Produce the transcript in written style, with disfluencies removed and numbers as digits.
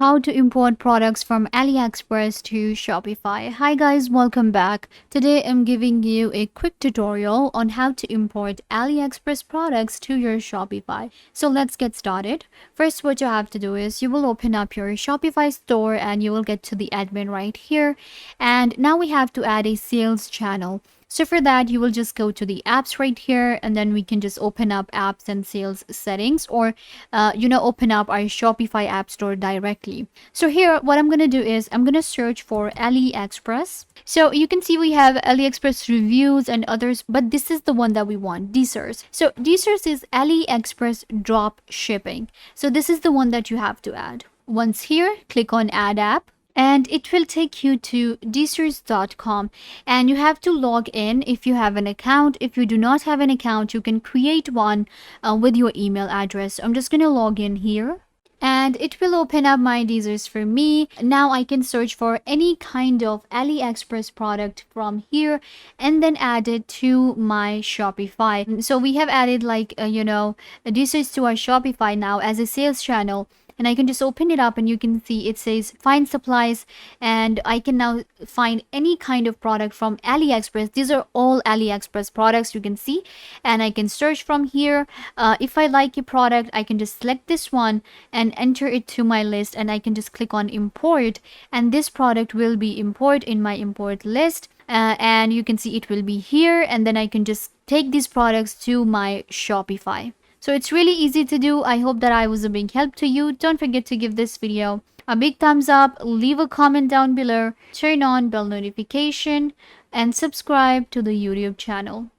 How to import products from AliExpress to Shopify. Hi guys, welcome back. Today I'm giving you a quick tutorial on how to import AliExpress products to your Shopify. So let's get started. First, what you have to do is you will open up your Shopify store and you will get to the admin right here. And now we have to add a sales channel. So for that, you will just go to the apps right here, and then we can just open up apps and sales settings, or open up our Shopify app store directly. So here, what I'm going to do is I'm going to search for AliExpress. So you can see we have AliExpress reviews and others, but this is the one that we want, DSers. So DSers is AliExpress drop shipping. So this is the one that you have to add. Once here, click on add app. And it will take you to dsers.com, and you have to log in if you have an account. If you do not have an account, you can create one with your email address. I'm just going to log in here, and it will open up my dsers for me. Now I can search for any kind of AliExpress product from here and then add it to my Shopify. So we have added dsers to our Shopify now as a sales channel. And I can just open it up and you can see it says find supplies, and I can now find any kind of product from AliExpress. These are all AliExpress products, you can see, and I can search from here. If I like a product, I can just select this one and enter it to my list, and I can just click on import, and this product will be imported in my import list. And you can see it will be here, and then I can just take these products to my Shopify. So it's really easy to do. I hope that I was a big help to you. Don't forget to give this video a big thumbs up, leave a comment down below, turn on bell notification, and subscribe to the YouTube channel.